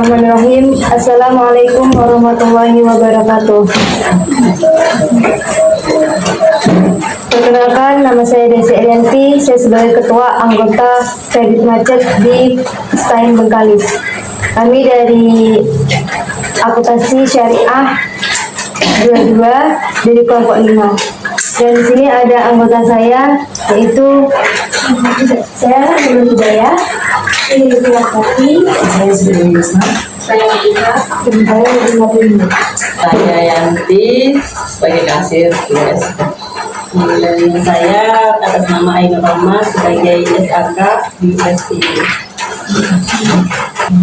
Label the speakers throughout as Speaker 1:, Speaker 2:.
Speaker 1: Bismillahirrahmanirrahim. Assalamualaikum warahmatullahi wabarakatuh. Perkenalkan, nama saya Desi Elianti. Saya sebagai Ketua Anggota Kredit Macet di Stein Bengkalis. Kami dari Akuntansi Syariah 22 dari kelompok 5. Dan di sini ada anggota saya, yaitu saya Nurul Hidayah. Ini laki-laki.
Speaker 2: Saya sudah bisa.
Speaker 1: Saya juga. Dan saya lebih.
Speaker 2: Saya Yanti sebagai kasir US. Dan saya atas nama Ainur Rahma sebagai SAK di UST.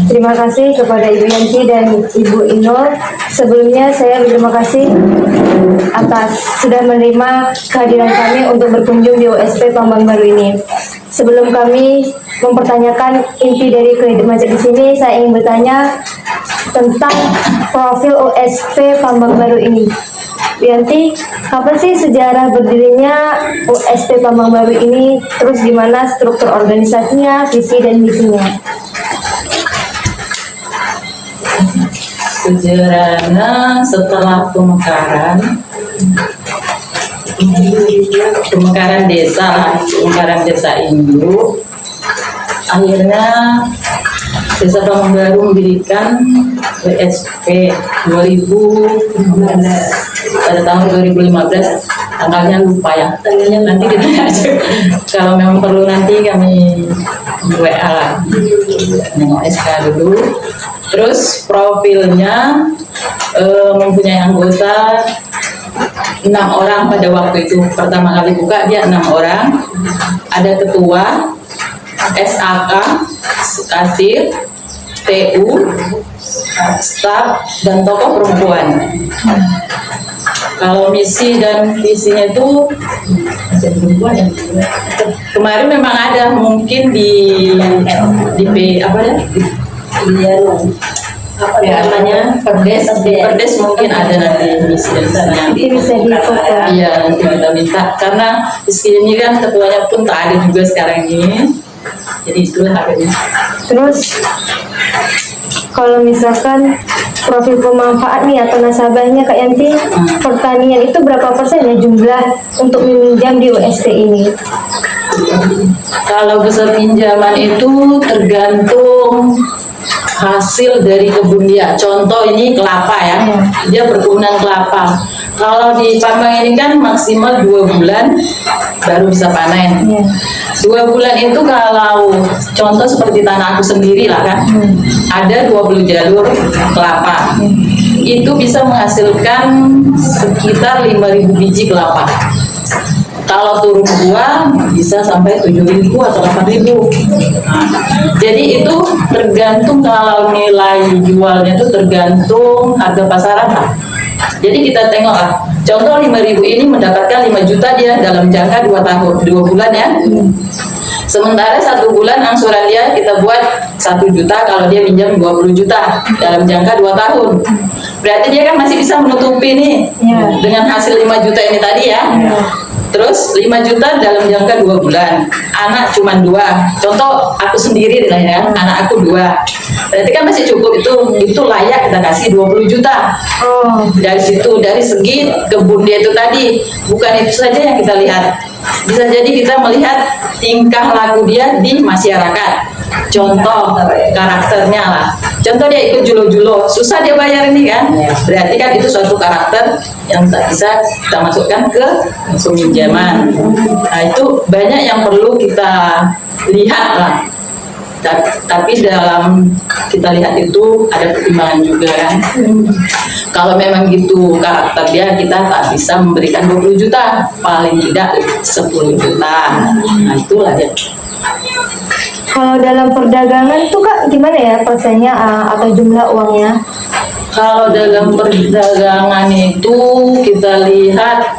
Speaker 1: Terima kasih kepada Ibu Yanti dan Ibu Inul. Sebelumnya saya berterima kasih atas sudah menerima kehadiran kami untuk berkunjung di OSP Pambang Baru ini. Sebelum kami mempertanyakan inti dari kredit macet di sini, saya ingin bertanya tentang profil OSP Pambang Baru ini. Bu Yanti, kapan sih sejarah berdirinya OSP Pambang Baru ini? Terus gimana struktur organisasinya, visi dan misinya?
Speaker 2: Sejarahnya setelah pemekaran desa induk, akhirnya Desa Pambang Baru mendirikan WSP 2015 pada tahun 2015, tanggalnya lupa ya, nanti kita aja kalau memang perlu nanti kami WA nengok SK dulu. Terus profilnya mempunyai anggota 6 orang pada waktu itu. Pertama kali buka dia 6 orang. Ada ketua, SAK, kasir, TU, staf, dan tokoh perempuan. Kalau misi dan visinya itu kemarin memang ada, mungkin di apa ya? Apa namanya, perdes mungkin ada nanti misi dan visinya.
Speaker 1: Nanti bisa difoto.
Speaker 2: Iya, nanti kita minta karena di sini kan ketuanya pun tak ada juga sekarang ini, jadi itulah akhirnya.
Speaker 1: Terus kalau misalkan profil pemanfaat nih atau nasabahnya Kak Yanti, pertanian itu berapa persen ya jumlah untuk meminjam di UST ini?
Speaker 2: Kalau besar pinjaman itu tergantung hasil dari kebun dia. Contoh ini kelapa ya, dia perkebunan kelapa. Kalau di Pambang ini kan maksimal 2 bulan baru bisa panen. 2 bulan itu kalau contoh seperti tanah aku sendiri lah kan, ada 20 jalur kelapa. Itu bisa menghasilkan sekitar 5.000 biji kelapa. Kalau turun buah bisa sampai 7.000 atau 8.000. Jadi itu tergantung, kalau nilai jualnya itu tergantung harga pasaran lah. Jadi kita tengok lah, contoh 5.000 ini mendapatkan 5 juta dia dalam jangka 2 bulan ya. Sementara 1 bulan angsuran dia kita buat 1 juta kalau dia pinjam 20 juta dalam jangka 2 tahun. Berarti dia kan masih bisa menutupi nih dengan hasil 5 juta ini tadi ya. Terus 5 juta dalam jangka 2 bulan. Anak cuma 2. Contoh aku sendiri lah ya, anak aku 2. Berarti kan masih cukup, itu layak kita kasih 20 juta. Dari situ, dari segi kebun dia itu tadi, bukan itu saja yang kita lihat. Bisa jadi kita melihat tingkah laku dia di masyarakat. Contoh karakternya lah. Contoh dia ikut julo-julo, susah dia bayar ini kan. Berarti kan itu suatu karakter yang tak bisa kita masukkan ke peminjaman. Nah itu banyak yang perlu kita lihat lah. Tapi dalam kita lihat itu ada pertimbangan juga kan. Kalau memang gitu karakter dia, kita tak bisa memberikan 20 juta, paling tidak 10 juta. Nah itulah dia.
Speaker 1: Kalau dalam perdagangan tuh Kak gimana ya persennya atau jumlah uangnya?
Speaker 2: Kalau dalam perdagangan itu kita lihat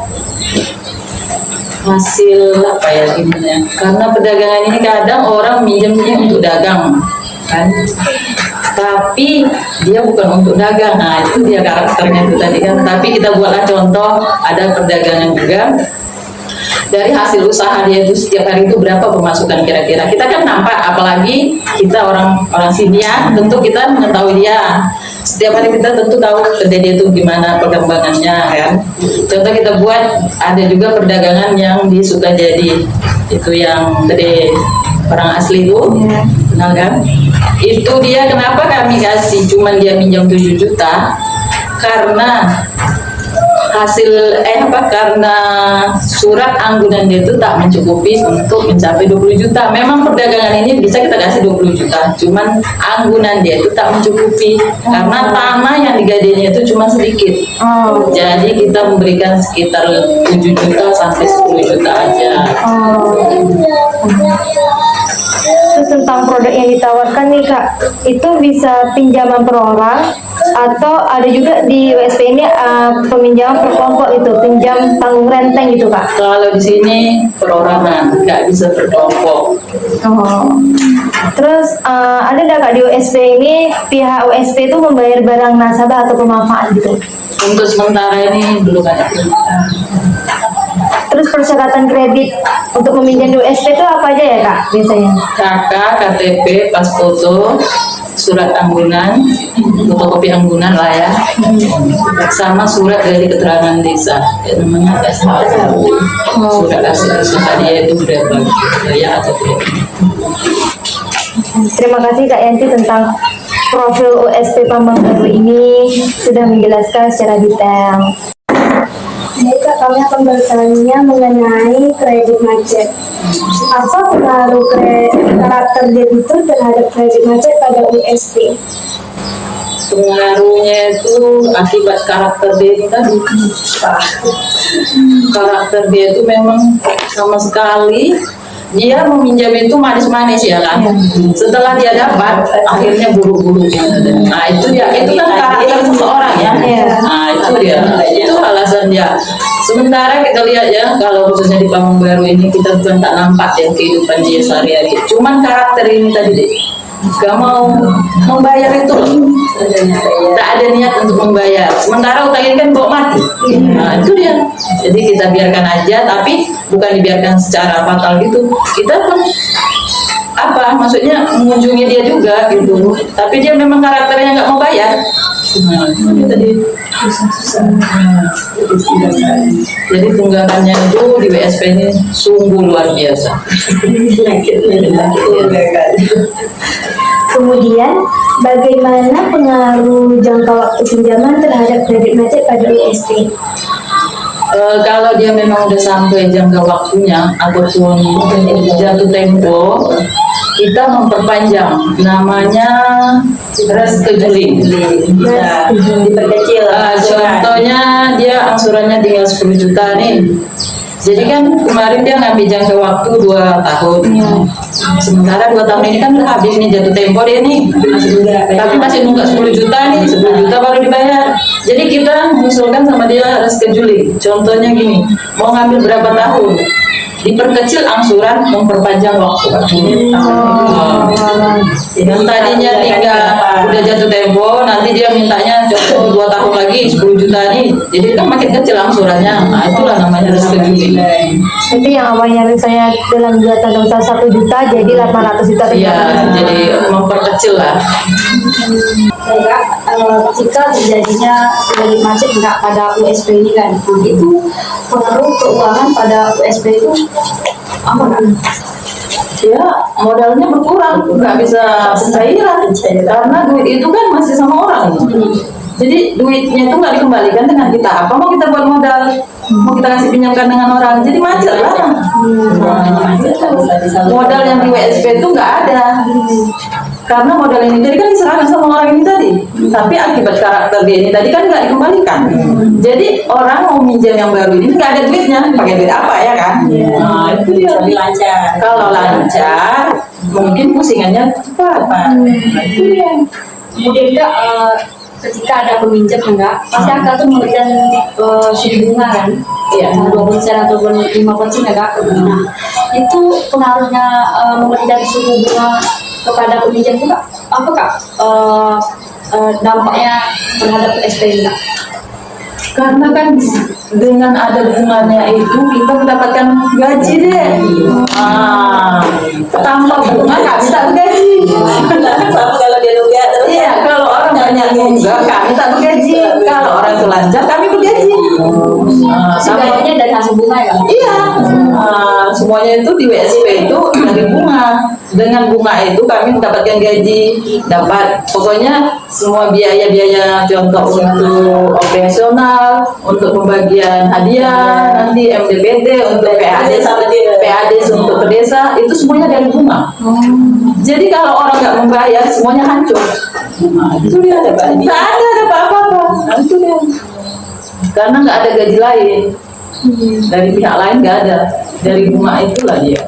Speaker 2: hasil apa ya gimana? Karena perdagangan ini kadang orang minjemnya untuk dagang kan, tapi dia bukan untuk dagang. Nah itu dia karakternya itu tadi kan. Tapi kita buatlah contoh, ada perdagangan juga dari hasil usaha dia itu setiap hari itu berapa pemasukan kira-kira. Kita kan nampak, apalagi kita orang sini ya, tentu kita mengetahui dia. Setiap hari kita tentu tahu kedai dia itu gimana perkembangannya kan. Contoh kita buat, ada juga perdagangan yang di Sukajadi, itu yang kedai orang asli itu, kenal kan? Itu dia kenapa kami kasih, cuman dia minjam 7 juta, karena karena surat anggunan dia itu tak mencukupi untuk mencapai 20 juta. Memang perdagangan ini bisa kita kasih 20 juta, cuman anggunan dia itu tak mencukupi karena tanah yang digadainya itu cuma sedikit. Jadi kita memberikan sekitar 7 juta sampai 10 juta aja.
Speaker 1: Terus tentang produk yang ditawarkan nih Kak, itu bisa pinjaman per orang atau ada juga di USP ini peminjaman per kelompok itu, pinjam tanggung renteng gitu Kak?
Speaker 2: Kalau di sini perorangan, nggak bisa berkelompok.
Speaker 1: Terus ada nggak Kak di USP ini pihak USP itu membayar barang nasabah atau pemanfaat gitu?
Speaker 2: Untuk sementara ini belum ada.
Speaker 1: Terus persyaratan kredit untuk meminjam di USP itu apa aja ya Kak biasanya?
Speaker 2: KK, KTP, pas foto, surat anggunan, fotokopi anggunan lah ya, sama surat dari keterangan desa, namanya SHA, surat asli usaha dia itu berapa, ya atau tidak.
Speaker 1: Terima kasih Kak Yanti tentang profil USP Pamangbaru ini sudah menjelaskan secara detail.
Speaker 3: Baik Kak, kami akan bertanya mengenai kredit macet. Apa pengaruh karakter debitur terhadap kredit macet pada USP?
Speaker 2: Pengaruhnya itu akibat karakter dia itu kan, karakter dia itu memang sama sekali dia meminjam itu manis-manis ya kan. Setelah dia dapat akhirnya buru-buru. Nah itu ya, itu kan karakter seseorang ya. Nah itu dia, itu alasan dia. Sementara kita lihat ya, kalau khususnya di Pamangbaru ini kita bukan tak nampak ya kehidupan dia sehari-hari. Cuman karakter ini tadi deh, gak mau membayar itu loh, tak ada niat untuk membayar. Sementara utang ini kan bawa mati. Nah itu dia, jadi kita biarkan aja, tapi bukan dibiarkan secara fatal gitu. Kita pun maksudnya mengunjungi dia juga gitu, tapi dia memang karakternya nggak mau bayar. Nah, itu tadi jadi tunggakannya itu di WSP ini sungguh luar biasa.
Speaker 3: Kemudian, bagaimana pengaruh jangka waktu pinjaman terhadap kredit macet pada USP?
Speaker 2: Kalau dia memang udah sampai jangka waktunya ataupun jatuh tempo, kita memperpanjang, namanya rescheduling. Bisa diperkecil. Contohnya dia angsurannya tinggal 10 juta nih. Jadi kan kemarin dia ngambil jangka waktu 2 tahun. Sementara 2 tahun ini kan udah habis nih, jatuh tempo dia nih. Tapi masih nunggak 10 juta nih, 10 juta baru dibayar. Jadi kita mengusulkan sama dia rescheduling. Contohnya gini, mau ngambil berapa tahun? Diperkecil angsuran, memperpanjang waktu. Yang tadinya udah jatuh tempo, nanti dia mintanya contoh 2 tahun lagi 10 juta nih, jadi kan makin kecil angsurannya. Nah itulah namanya rescheduling.
Speaker 1: Itu yang awalnya misalnya dalam 2 tahun 1 juta jadi 800 juta.
Speaker 2: Iya, jadi memperkecil lah.
Speaker 3: Baik Kak, jika terjadinya kredit macet nggak pada USP ini kan, itu pengaruh keuangan pada USP itu apa kan?
Speaker 2: Ya modalnya berkurang, nggak bisa cairan karena duit itu kan masih sama orang. Jadi duitnya itu nggak dikembalikan dengan kita. Apa mau kita buat modal? Mau kita kasih pinjamkan dengan orang, jadi macet lah. Modal yang di WSP itu nggak ada. Karena modal ini tadi kan diserahkan sama orang ini tadi, tapi akibat karakter dia ini tadi kan nggak dikembalikan. Jadi orang mau minjam yang baru ini nggak ada duitnya, pakai duit apa ya kan? Nah itu dia lebih lancar. Kalau lancar, mungkin pusingannya cepat. Itu dia.
Speaker 3: Kemudian Kak, ketika ada peminjam enggak, pasti akan tuh memberikan suku bunga kan?
Speaker 2: Iya.
Speaker 3: 2% ataupun 5% ya Kak. Nah, itu pengaruhnya memberikan suku bunga kepada peminjam itu Kak, apa Kak dampaknya terhadap USP ini Kak?
Speaker 2: Karena kan dengan ada bunganya itu kita mendapatkan gaji deh. Tanpa bunga nggak bisa gaji.
Speaker 4: Sama kalau dia nunggak terus.
Speaker 2: Iya, kalau orang banyak nunggak kami tak bergaji. Kalau orang itu lancar kami bergaji.
Speaker 1: Semuanya dari hasil bunga ya.
Speaker 2: Iya, semuanya itu di WSP itu dari bunga. Dengan bunga itu kami mendapatkan gaji, dapat pokoknya semua biaya-biaya contoh untuk operasional, untuk pembagian hadiah, nanti MDPD untuk PAD untuk ke desa itu semuanya dari bunga. Jadi kalau orang nggak membayar semuanya hancur. Itu dia nggak ada apa-apa. Itu dia. Karena nggak ada gaji lain dari pihak lain, nggak ada, dari bunga itulah dia.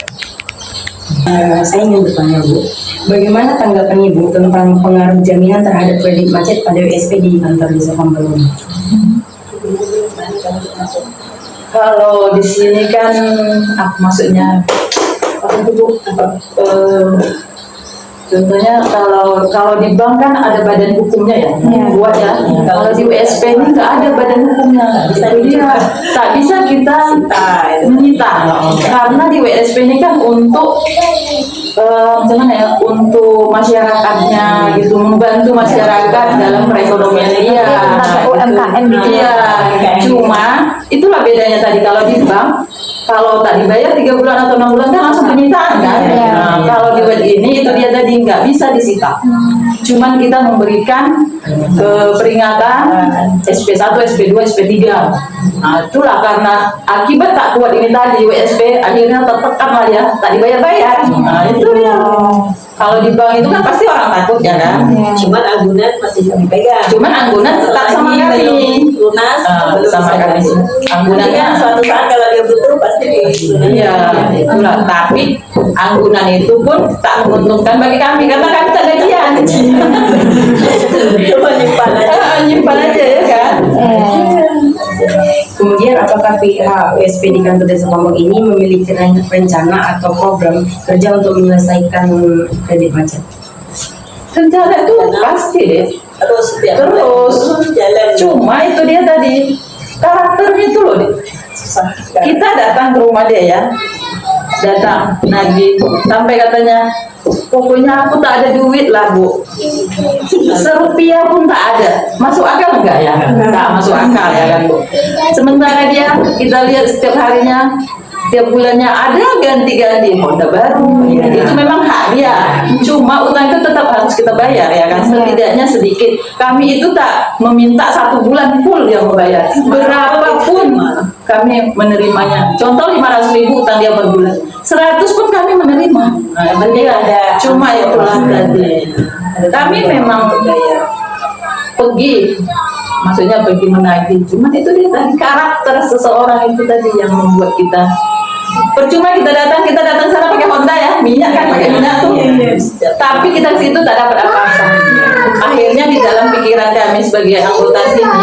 Speaker 5: Saya ingin bertanya Bu, bagaimana tanggapan Ibu tentang pengaruh jaminan terhadap kredit macet pada WSP di kantor desa Pambaloni?
Speaker 2: Kalau di sini kan maksudnya contohnya kalau di bank kan ada badan hukumnya ya, buat ya. Kalau di WSP ini nggak ada badan hukumnya, tak bisa kita menyita karena di WSP ini kan untuk gimana ya, untuk masyarakatnya gitu, membantu masyarakat dalam perekonomian dia.
Speaker 1: UMKM gitu.
Speaker 2: Iya, cuma itulah bedanya tadi kalau di bank. Kalau tak dibayar 3 bulan atau 6 bulan kan langsung penyitaan kan. Nah, kalau di web ini itu dia tadi nggak bisa disita. Cuman kita memberikan peringatan SP1, SP2, SP3. Nah, itulah karena akibat tak kuat ini tadi WSP akhirnya tertekan lah ya, tak dibayar-bayar. Nah, itu ya. Kalau di bank itu kan pasti orang takut ya kan.
Speaker 4: Cuman anggunan masih kami pegang.
Speaker 2: Cuman anggunan tetap sama kami.
Speaker 4: Lunas, belum
Speaker 2: sama
Speaker 4: bisa
Speaker 2: kami.
Speaker 4: Anggunannya
Speaker 2: Anggunannya
Speaker 4: suatu saat kalau dia butuh pasti dilunas.
Speaker 2: iya, itulah. Tapi anggunan itu pun tak menguntungkan bagi kami karena kami tak gajian.
Speaker 4: Cuma nyimpan aja.
Speaker 2: Nyimpan aja ya kan.
Speaker 5: Kemudian apakah pihak WSP di kantor desa Pambang ini memiliki rencana atau program kerja untuk menyelesaikan kredit macet?
Speaker 2: Rencana itu pasti deh.
Speaker 4: Terus jalan.
Speaker 2: Cuma itu dia tadi karakternya itu loh deh.
Speaker 4: Susah.
Speaker 2: Kita datang ke rumah dia ya, datang nagih sampai katanya pokoknya aku tak ada duit lah Bu, serupiah pun tak ada. Masuk akal enggak ya? Tak masuk akal ya kan Bu. Sementara dia kita lihat setiap harinya, setiap bulannya ada ganti-ganti Honda baru. Itu memang hak dia. Cuma utang itu tetap harus kita bayar ya kan. Setidaknya sedikit. Kami itu tak meminta 1 bulan full dia membayar. Berapapun kami menerimanya. Contoh 500.000 utang dia per bulan. 100 pun kami menerima. Nah, dia ada. Cuma itulah tadi. Kami memang pergi, maksudnya pergi menagih. Cuma itu dia tadi karakter seseorang itu tadi yang membuat kita. Percuma kita datang sana pakai Honda ya, minyak kan pakai minyak tuh. Tapi kita ke situ tak dapat apa-apa. Akhirnya di dalam pikiran kami sebagai anggota sini,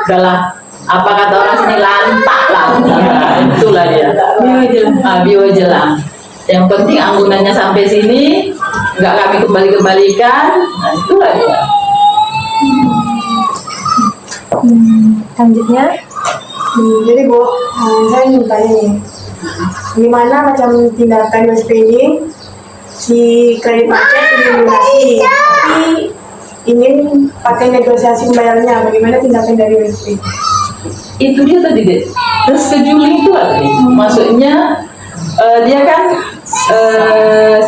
Speaker 2: adalah apa kata orang sini lantak lah. Itulah dia. Biojelang. Yang penting anggunannya sampai sini, nggak kami kembalikan. Nah, itulah dia.
Speaker 1: Selanjutnya,
Speaker 3: Jadi Bu, saya ingin tanya nih, gimana macam tindakan WSP ini si kredit macet dilunasi, tapi ingin pakai negosiasi pembayarannya, bagaimana tindakan dari WSP?
Speaker 2: Itu dia tadi deh, rescheduling itu tadi. Maksudnya dia kan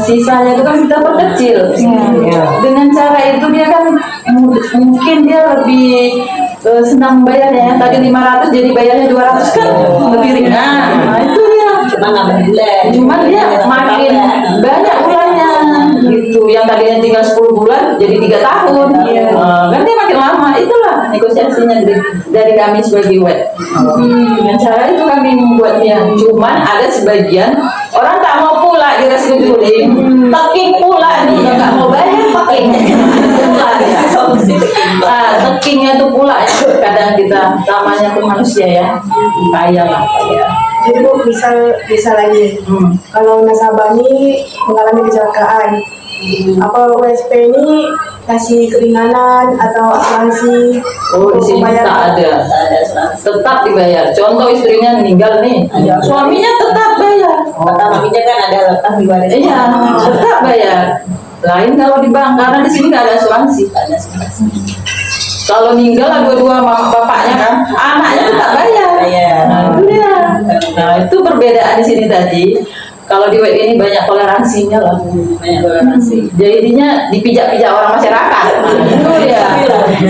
Speaker 2: sisanya itu kan kita perkecil. Dengan cara itu dia kan mungkin dia lebih senang bayarnya. Tadi 500 jadi bayarnya 200 kan lebih ringan. Nah, itu dia.
Speaker 4: Cuma nambah bulan.
Speaker 2: Cuma dia makin banyak bulannya gitu. Yang tadinya tinggal 10 bulan jadi 3 tahun. Kan dia makin lama. Itulah negosiasinya dari kami sebagai web. Dengan cara itu kami membuatnya. Cuman ada sebagian orang tak mau pula di rescheduling, teking pula nih, nggak mau bayar teking. Pula ya. Tekingnya itu pula ya. Kadang kita namanya tuh manusia ya, kaya lah.
Speaker 3: Jadi Bu, misal lagi, kalau nasabah ini mengalami kecelakaan, apa USP ini kasih keringanan atau asuransi?
Speaker 2: Oh, di sini
Speaker 3: Pembayaran?
Speaker 2: tak ada. Tetap dibayar. Contoh istrinya meninggal nih, suaminya tetap bayar.
Speaker 4: Pertamanya kan ada letak di waris.
Speaker 2: Iya, tetap bayar. Lain kalau di bank, karena di sini nggak ada asuransi. Kalau meninggal dua-dua mama bapaknya kan, anaknya tetap bayar.
Speaker 4: Iya.
Speaker 2: Nah, itu dia. Nah, itu perbedaan di sini tadi. Kalau di WD ini banyak toleransinya lah.
Speaker 4: Banyak toleransi.
Speaker 2: Jadinya dipijak-pijak orang masyarakat. Itu dia.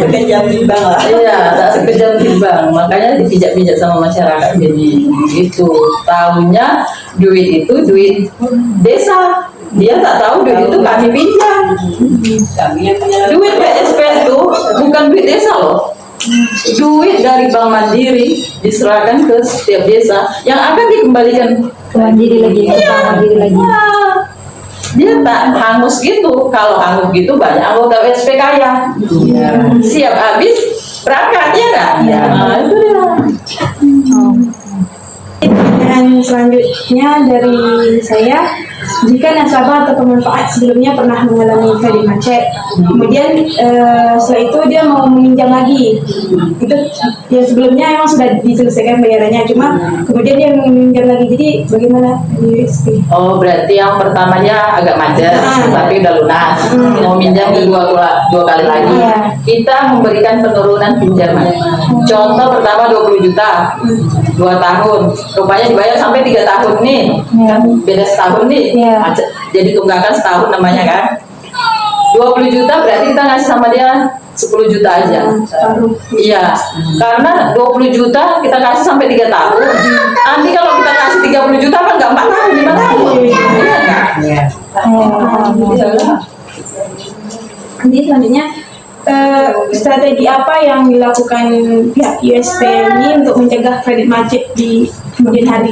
Speaker 4: Sekejam timbang lah.
Speaker 2: Iya, tak sekejam timbang. Makanya dipijak-pijak sama masyarakat. Jadi gitu. Tahunya duit itu duit desa. Dia tak tahu duit itu kami pinjam.
Speaker 4: Kami yang punya
Speaker 2: Duit PSP itu bukan duit desa loh. Duit dari Bank Mandiri diserahkan ke setiap desa yang akan dikembalikan
Speaker 1: Ke Mandiri lagi, ke Bank Mandiri lagi.
Speaker 2: Wah, dia tak hangus gitu. Kalau hangus gitu banyak anggota WSP kaya. Siap habis berangkat ya kan? Nah, itu dia.
Speaker 3: Pertanyaan selanjutnya dari saya, jika nasabah atau pemanfaat sebelumnya pernah mengalami kredit macet, kemudian setelah itu dia mau meminjam lagi, itu yang sebelumnya emang sudah diselesaikan bayarannya, cuma kemudian dia meminjam lagi, jadi bagaimana di USP?
Speaker 2: Oh, berarti yang pertamanya agak macet, tapi udah lunas. Mau minjam dua kali lagi.
Speaker 1: Iya.
Speaker 2: Kita memberikan penurunan pinjaman. Contoh pertama 20 juta, 2 tahun. Rupanya dibayar sampai 3 tahun nih. Kan beda setahun nih.
Speaker 1: Iya.
Speaker 2: Macet. Jadi tunggakan setahun namanya kan. 20 juta berarti kita ngasih sama dia 10 juta aja. Iya, karena 20 juta kita kasih sampai 3 tahun. Nanti kalau kita kasih 30 juta kan nggak 4 tahun, 5 tahun. Iya nggak? Iya.
Speaker 3: Jadi selanjutnya strategi apa yang dilakukan pihak USP ini untuk mencegah kredit macet di kemudian hari?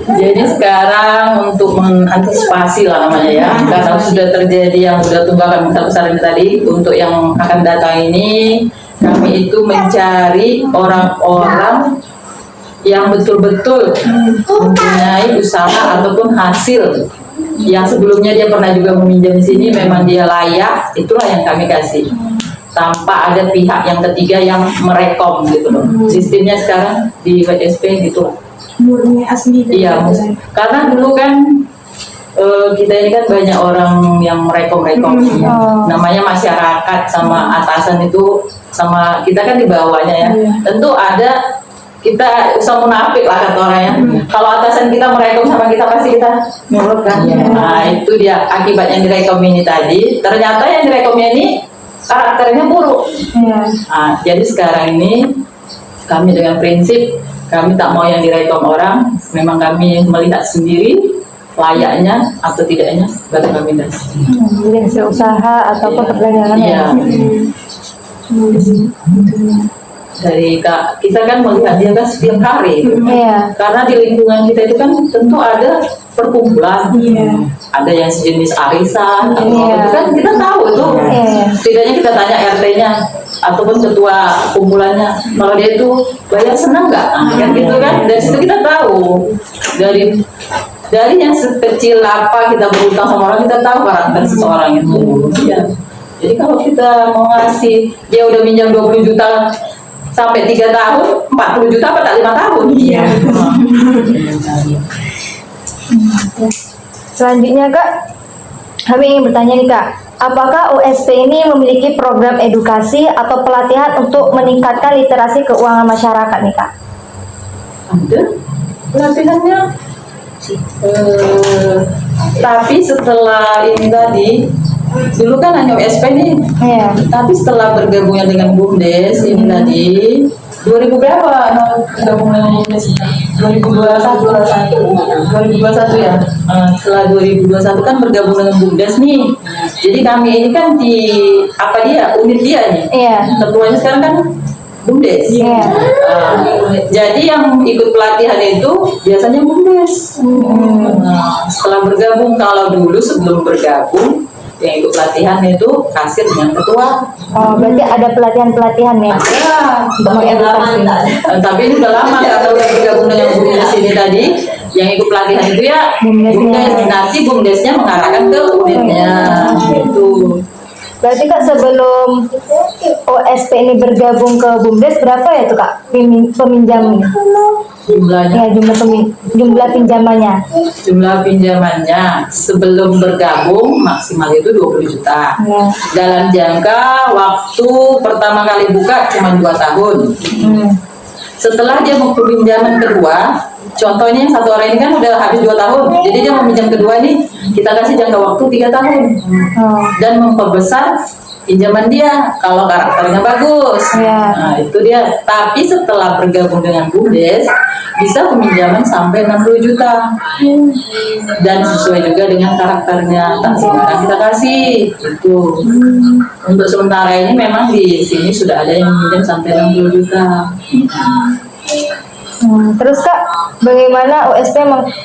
Speaker 2: Jadi sekarang untuk mengantisipasi lah namanya ya, karena sudah terjadi yang sudah tunggakan besar-besar ini tadi, untuk yang akan datang ini kami itu mencari orang-orang yang betul-betul mempunyai usaha ataupun hasil yang sebelumnya dia pernah juga meminjam di sini, memang dia layak, itulah yang kami kasih tanpa ada pihak yang ketiga yang merekom gitu loh. Sistemnya sekarang di WSP gitu loh.
Speaker 3: Murni asli dari
Speaker 2: Iya, karena dulu kan kita ini kan banyak orang yang merekom-rekom, namanya masyarakat sama atasan itu, sama kita kan di bawahnya ya. Tentu ada, kita usah munafik lah kata orangnya. Kalau atasan kita merekom sama kita pasti kita nurut kan. Nah itu dia akibatnya direkom ini tadi. Ternyata yang direkomnya ini karakternya buruk. Nah, jadi sekarang ini kami dengan prinsip kami tak mau yang direkom orang, memang kami melihat sendiri layaknya atau tidaknya baru kami kasih.
Speaker 1: Jadi hasil usaha ataupun perdagangan.
Speaker 2: Iya. Dari kita kan melihat dia kan setiap hari.
Speaker 1: Iya.
Speaker 2: Karena di lingkungan kita itu kan tentu ada perkumpulan. Ada yang sejenis arisan, atau itu kan kita tahu itu. Setidaknya kita tanya RT-nya ataupun ketua kumpulannya, kalau dia itu bayar senang nggak? Kan gitu kan. Dari situ kita tahu. Dari yang sekecil apa kita berutang sama orang, kita tahu karakter seseorang itu. Ya. Jadi kalau kita mau ngasih, dia udah minjam 20 juta sampai 3 tahun, 40 juta apa tak 5 tahun? Iya.
Speaker 1: Selanjutnya Kak, kami ingin bertanya nih Kak, apakah USP ini memiliki program edukasi atau pelatihan untuk meningkatkan literasi keuangan masyarakat nih Kak?
Speaker 2: Ada pelatihannya. Tapi setelah ini tadi, dulu kan hanya USP nih.
Speaker 1: Iya.
Speaker 2: Tapi setelah bergabungnya dengan BUMDes ini tadi 2000 berapa? Bergabung dengan BUMDes 2021 ya. Setelah 2021 kan bergabung dengan BUMDes nih. Jadi kami ini kan di unit dia nih.
Speaker 1: Iya.
Speaker 2: Ketuanya sekarang kan BUMDes.
Speaker 1: Iya.
Speaker 2: Jadi yang ikut pelatihan itu biasanya BUMDes. Nah, setelah bergabung, kalau dulu sebelum bergabung yang ikut pelatihan itu kasir dengan ketua.
Speaker 1: Oh, berarti ada pelatihan-pelatihan ya?
Speaker 2: Ada.
Speaker 1: Untuk mengedukasi.
Speaker 2: Tapi ini udah lama karena udah bergabung dengan BUMDes ini tadi yang ikut pelatihan itu ya BUMDes, nanti BUMDesnya mengarahkan ke unitnya itu.
Speaker 1: Berarti Kak sebelum OSP ini bergabung ke BUMDes berapa ya tuh Kak peminjamnya?
Speaker 2: Jumlahnya,
Speaker 1: Ya jumlah pinjamannya.
Speaker 2: jumlah pinjamannya sebelum bergabung maksimal itu 20 juta.
Speaker 1: Ya.
Speaker 2: Dalam jangka waktu pertama kali buka cuma 2 tahun. Setelah dia mau pinjaman kedua, contohnya yang satu orang ini kan udah habis 2 tahun, jadi dia mau pinjam kedua nih, kita kasih jangka waktu 3 tahun
Speaker 1: Oh.
Speaker 2: dan memperbesar pinjaman dia kalau karakternya bagus.
Speaker 1: Iya.
Speaker 2: Nah itu dia. Tapi setelah bergabung dengan BUMDes bisa peminjaman sampai 60 juta dan sesuai juga dengan karakternya tak akan kita kasih itu. Untuk sementara ini memang di sini sudah ada yang meminjam sampai 60 juta.
Speaker 1: Terus Kak, bagaimana OSP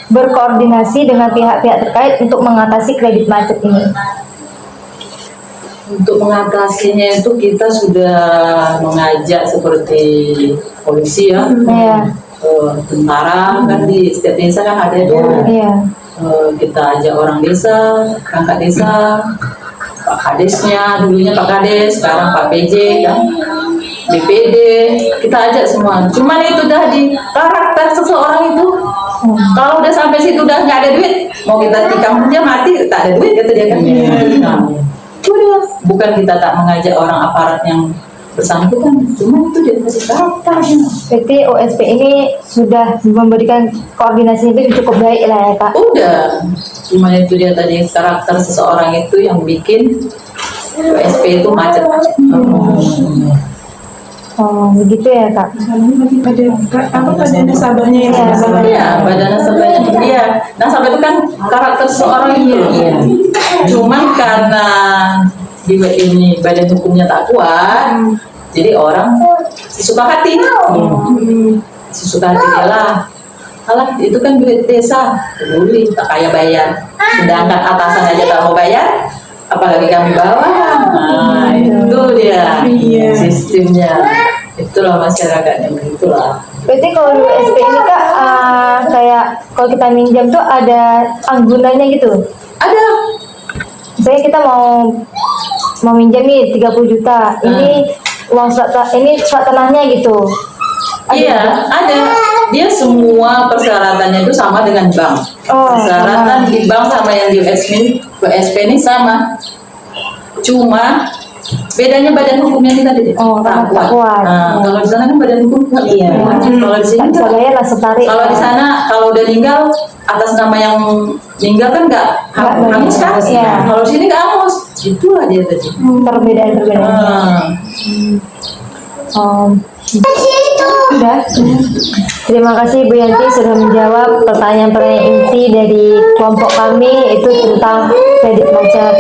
Speaker 1: berkoordinasi dengan pihak-pihak terkait untuk mengatasi kredit macet ini?
Speaker 2: Untuk mengatasinya itu kita sudah mengajak seperti polisi ya,
Speaker 1: Iya.
Speaker 2: tentara kan di setiap desa kan ada tuh.
Speaker 1: Iya.
Speaker 2: Kita ajak orang desa, perangkat desa, Pak Kadesnya, dulunya Pak Kades, sekarang Pak PJ kan, BPD, kita ajak semua. Cuman itu tadi karakter seseorang itu, kalau udah sampai situ udah nggak ada duit, mau kita tikam dia mati, tak ada duit kata dia kan. Nah, udah, bukan kita tak mengajak orang aparat yang bersangkutan, cuma itu dia kasih karakternya.
Speaker 1: Berarti OSP ini sudah memberikan koordinasi itu cukup baik lah ya Kak.
Speaker 2: Udah, cuma itu dia tadi karakter seseorang itu yang bikin OSP itu macet.
Speaker 1: Oh begitu ya Kak.
Speaker 3: Badan nasabahnya yang
Speaker 2: Iya, badan nasabahnya dia. Nasabah itu kan karakter seseorang itu. Cuman karena ini badan hukumnya tak kuat, jadi orang suka hati. Suka hati dia lah. Alah, itu kan duit desa, peduli, tak kaya bayar. Sedangkan atasan aja tak mau bayar, apalagi kami bawah. Nah, itu dia sistemnya. Itulah masyarakatnya begitulah.
Speaker 1: Berarti kalau di OSP ini Kak, kayak kalau kita minjam tuh ada anggunannya gitu.
Speaker 2: Ada.
Speaker 1: Misalnya kita mau minjam nih 30 juta, ini uang ini surat tanahnya gitu.
Speaker 2: Iya, ada. Dia semua persyaratannya itu sama dengan bank.
Speaker 1: Oh,
Speaker 2: Persyaratan
Speaker 1: sama.
Speaker 2: di bank sama yang di OSP ini sama. Cuma bedanya badan hukumnya kita tadi.
Speaker 1: Oh,
Speaker 2: tak
Speaker 1: tak kuat.
Speaker 2: Nah, kalau di sana kan badan hukum kuat.
Speaker 5: Iya.
Speaker 2: Kalau di sini
Speaker 1: Tak bisa
Speaker 2: enggak.
Speaker 1: bayar langsung tarik.
Speaker 2: Kalau di sana kalau udah meninggal atas nama yang meninggal kan nggak
Speaker 1: Nggak
Speaker 2: hangus kan?
Speaker 1: iya.
Speaker 2: Kalau di sini nggak hangus. Itulah dia tadi.
Speaker 1: Perbedaan.
Speaker 2: Ah.
Speaker 1: Udah. Terima kasih Bu Yanti sudah menjawab pertanyaan-pertanyaan inti dari kelompok kami itu tentang kredit macet.